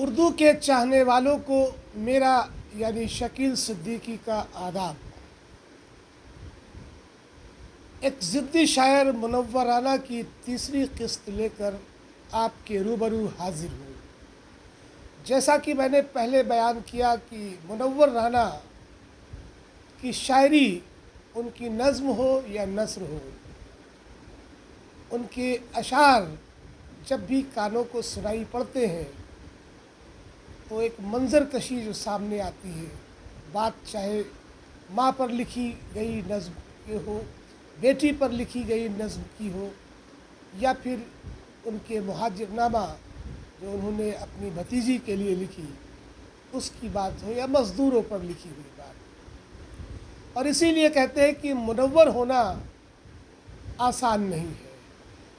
اردو کے چاہنے والوں کو میرا یعنی شکیل صدیقی کا آداب۔ ایک ضدی شاعر منور رانا کی تیسری قسط لے کر آپ کے روبرو حاضر ہوں۔ جیسا کہ میں نے پہلے بیان کیا کہ منور رانا کی شاعری، ان کی نظم ہو یا نثر ہو، ان کے اشعار جب بھی کانوں کو سنائی پڑتے ہیں تو ایک منظر کشی جو سامنے آتی ہے، بات چاہے ماں پر لکھی گئی نظم کی ہو، بیٹی پر لکھی گئی نظم کی ہو، یا پھر ان کے مہاجر نامہ جو انہوں نے اپنی بھتیجی کے لیے لکھی اس کی بات ہو، یا مزدوروں پر لکھی ہوئی بات۔ اور اسی لیے کہتے ہیں کہ منور ہونا آسان نہیں ہے،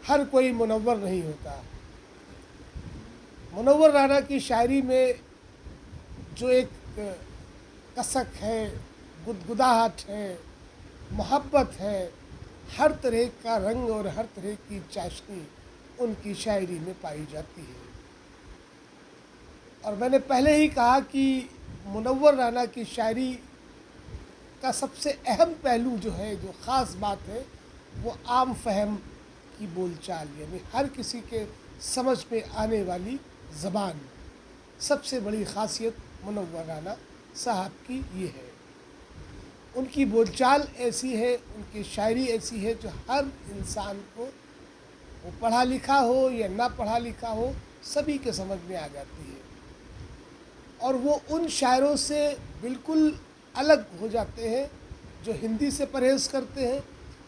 ہر کوئی منور نہیں ہوتا۔ منور رانا کی شاعری میں جو ایک کسک ہے، گدگداہٹ ہے، محبت ہے، ہر طرح کا رنگ اور ہر طرح کی چاشنی ان کی شاعری میں پائی جاتی ہے۔ اور میں نے پہلے ہی کہا کہ منور رانا کی شاعری کا سب سے اہم پہلو جو ہے، جو خاص بات ہے، وہ عام فہم کی بول چال، یعنی ہر کسی کے سمجھ میں آنے والی زبان۔ سب سے بڑی خاصیت منور رانا صاحب کی یہ ہے۔ ان کی بول چال ایسی ہے، ان کی شاعری ایسی ہے جو ہر انسان کو، وہ پڑھا لکھا ہو یا نہ پڑھا لکھا ہو، سبھی کے سمجھ میں آ جاتی ہے۔ اور وہ ان شاعروں سے بالکل الگ ہو جاتے ہیں جو ہندی سے پرہیز کرتے ہیں،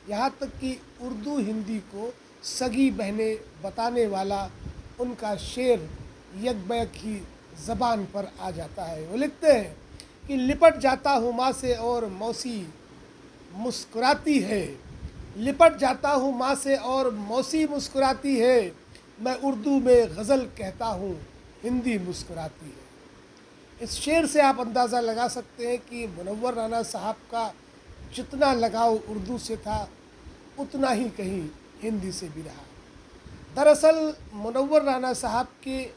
یہاں تک کہ اردو ہندی کو سگی بہنیں بتانے والا ان کا شعر یک بیک ہی زبان پر آ جاتا ہے۔ وہ لکھتے ہیں کہ لپٹ جاتا ہوں ماں سے اور موسی مسکراتی ہے، لپٹ جاتا ہوں ماں سے اور موسی مسکراتی ہے، میں اردو میں غزل کہتا ہوں ہندی مسکراتی ہے۔ اس شعر سے آپ اندازہ لگا سکتے ہیں کہ منور رانا صاحب کا جتنا لگاؤ اردو سے تھا اتنا ہی کہیں ہندی سے بھی رہا۔ دراصل منور رانا صاحب کے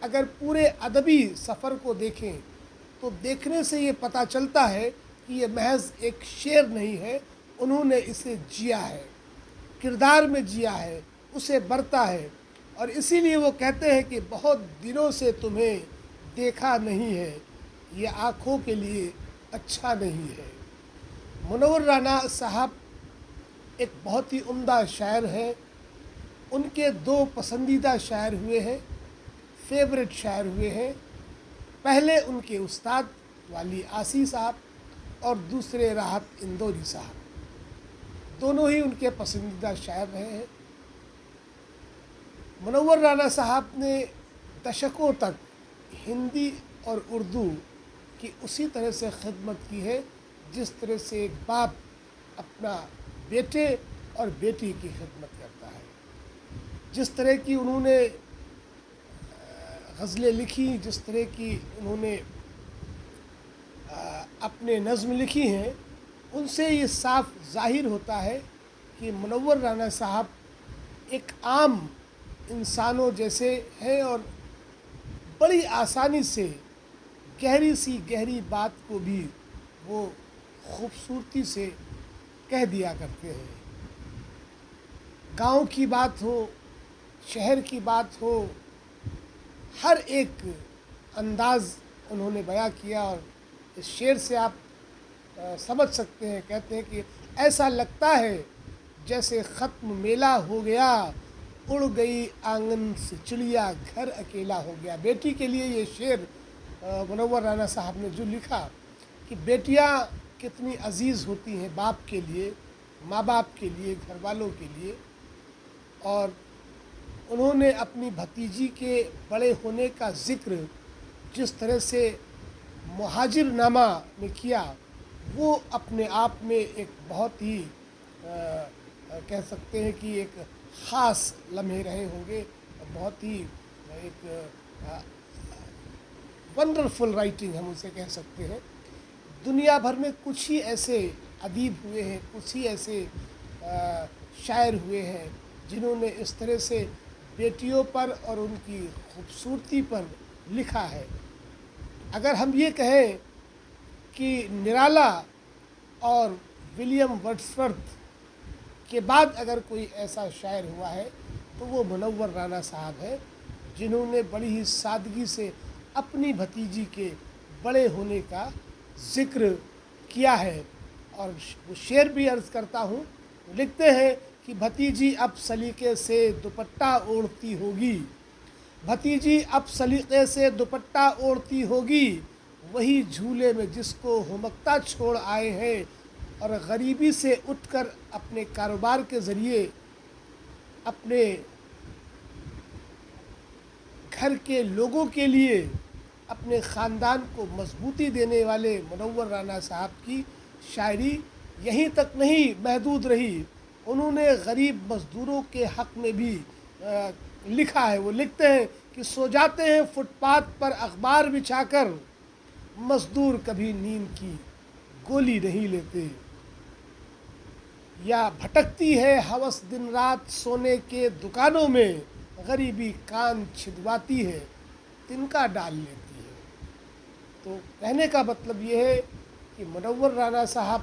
اگر پورے ادبی سفر کو دیکھیں تو دیکھنے سے یہ پتہ چلتا ہے کہ یہ محض ایک شعر نہیں ہے، انہوں نے اسے جیا ہے، کردار میں جیا ہے، اسے برتا ہے۔ اور اسی لیے وہ کہتے ہیں کہ بہت دنوں سے تمہیں دیکھا نہیں ہے، یہ آنکھوں کے لیے اچھا نہیں ہے۔ منور رانا صاحب ایک بہت ہی عمدہ شاعر ہیں۔ ان کے دو پسندیدہ شاعر ہوئے ہیں، فیورٹ شاعر ہوئے ہیں۔ پہلے ان کے استاد والی آسی صاحب اور دوسرے راحت اندوری صاحب، دونوں ہی ان کے پسندیدہ شاعر رہے ہیں۔ منور رانا صاحب نے دشکوں تک ہندی اور اردو کی اسی طرح سے خدمت کی ہے جس طرح سے ایک باپ اپنا بیٹے اور بیٹی کی خدمت کرتا ہے۔ جس طرح کی انہوں نے غزلیں لکھی، جس طرح کی انہوں نے اپنے نظم لکھی ہیں، ان سے یہ صاف ظاہر ہوتا ہے کہ منور رانا صاحب ایک عام انسانوں جیسے ہیں اور بڑی آسانی سے گہری سی گہری بات کو بھی وہ خوبصورتی سے کہہ دیا کرتے ہیں۔ گاؤں کی بات ہو، شہر کی بات ہو، ہر ایک انداز انہوں نے بیان کیا۔ اور اس شعر سے آپ سمجھ سکتے ہیں، کہتے ہیں کہ ایسا لگتا ہے جیسے ختم میلہ ہو گیا، اڑ گئی آنگن سے چڑیا، گھر اکیلا ہو گیا۔ بیٹی کے لیے یہ شعر منور رانا صاحب نے جو لکھا کہ بیٹیاں کتنی عزیز ہوتی ہیں باپ کے لیے، ماں باپ کے لیے، گھر والوں کے لیے۔ اور انہوں نے اپنی بھتیجی کے بڑے ہونے کا ذکر جس طرح سے مہاجر نامہ میں کیا، وہ اپنے آپ میں ایک بہت ہی کہہ سکتے ہیں کہ ایک خاص لمحے رہے ہوں گے، بہت ہی ایک ونڈرفل رائٹنگ ہم اسے کہہ سکتے ہیں۔ دنیا بھر میں کچھ ہی ایسے ادیب ہوئے ہیں، کچھ ہی ایسے شاعر ہوئے ہیں جنہوں نے اس طرح سے بیٹیوں پر اور ان کی خوبصورتی پر لکھا ہے. اگر ہم یہ کہیں کہ نرالا اور ولیم ورڈسورتھ کے بعد اگر کوئی ایسا شاعر ہوا ہے تو وہ منور رانا صاحب ہے، جنہوں نے بڑی ہی سادگی سے اپنی بھتیجی کے بڑے ہونے کا ذکر کیا ہے. اور وہ شعر بھی عرض کرتا ہوں. وہ لکھتے ہیں کہ بھتیجی اب سلیقے سے دوپٹہ اوڑھتی ہوگی، بھتیجی اب سلیقے سے دوپٹہ اوڑھتی ہوگی، وہی جھولے میں جس کو ہمکتا چھوڑ آئے ہیں، اور غریبی سے اٹھ کر اپنے کاروبار کے ذریعے اپنے گھر کے لوگوں کے لیے اپنے خاندان کو مضبوطی دینے والے منور رانا صاحب کی شاعری یہیں تک نہیں محدود رہی. انہوں نے غریب مزدوروں کے حق میں بھی لکھا ہے. وہ لکھتے ہیں کہ سو جاتے ہیں فٹ پاتھ پر اخبار بچھا کر، مزدور کبھی نیند کی گولی نہیں لیتے. یا بھٹکتی ہے ہوس دن رات سونے کے دکانوں میں، غریبی کان چھدواتی ہے تنکا ڈال لیتی ہے. تو کہنے کا مطلب یہ ہے کہ منور رانا صاحب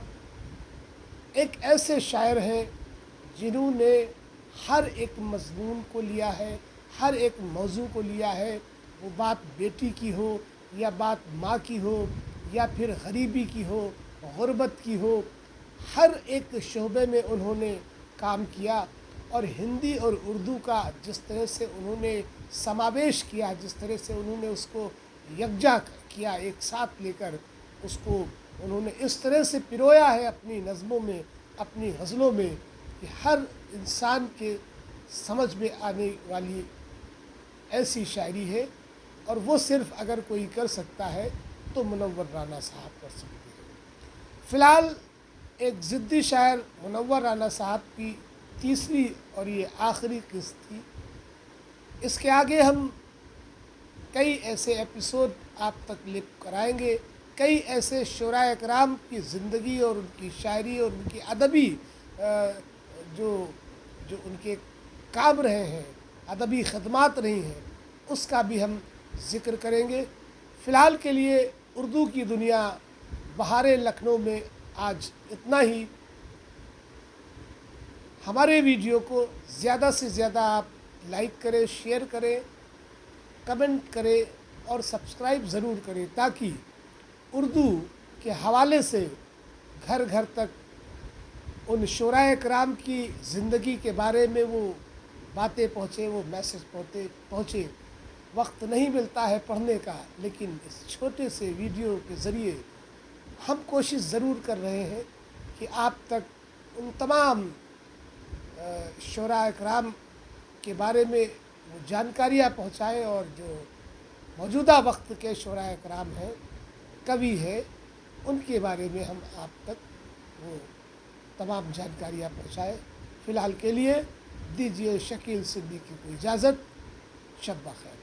ایک ایسے شاعر ہیں جنہوں نے ہر ایک مضمون کو لیا ہے، ہر ایک موضوع کو لیا ہے. وہ بات بیٹی کی ہو، یا بات ماں کی ہو، یا پھر غریبی کی ہو، غربت کی ہو، ہر ایک شعبے میں انہوں نے کام کیا. اور ہندی اور اردو کا جس طرح سے انہوں نے سماویش کیا، جس طرح سے انہوں نے اس کو یکجا کیا، ایک ساتھ لے کر اس کو انہوں نے اس طرح سے پرویا ہے اپنی نظموں میں، اپنی غزلوں میں، کہ ہر انسان کے سمجھ میں آنے والی ایسی شاعری ہے. اور وہ صرف اگر کوئی کر سکتا ہے تو منور رانا صاحب کر سکتے ہیں. فی الحال ایک ضدی شاعر منور رانا صاحب کی تیسری اور یہ آخری قسط تھی. اس کے آگے ہم کئی ایسے ایپیسوڈ آپ تک لے کرائیں گے، کئی ایسے شعراء اکرام کی زندگی اور ان کی شاعری اور ان کی ادبی جو ان کے کام رہے ہیں، ادبی خدمات رہی ہیں، اس کا بھی ہم ذکر کریں گے. فی الحال کے لیے اردو کی دنیا بہار لکھنؤ میں آج اتنا ہی. ہمارے ویڈیو کو زیادہ سے زیادہ آپ لائک کریں، شیئر کریں، کمنٹ کریں اور سبسکرائب ضرور کریں، تاکہ اردو کے حوالے سے گھر گھر تک ان شعراء کرام کی زندگی کے بارے میں وہ باتیں پہنچیں، وہ میسج پہنچے. وقت نہیں ملتا ہے پڑھنے کا، لیکن اس چھوٹے سے ویڈیو کے ذریعے ہم کوشش ضرور کر رہے ہیں کہ آپ تک ان تمام شعراء کرام کے بارے میں وہ جانکاریاں پہنچائیں، اور جو موجودہ وقت کے شعراء کرام ہیں، کوی ہیں، ان کے بارے میں ہم آپ تک وہ تمام جانکاریاں پہنچائیں. فی الحال کے لیے دیجیے شکیل صدیقی کو اجازت. شب بخیر.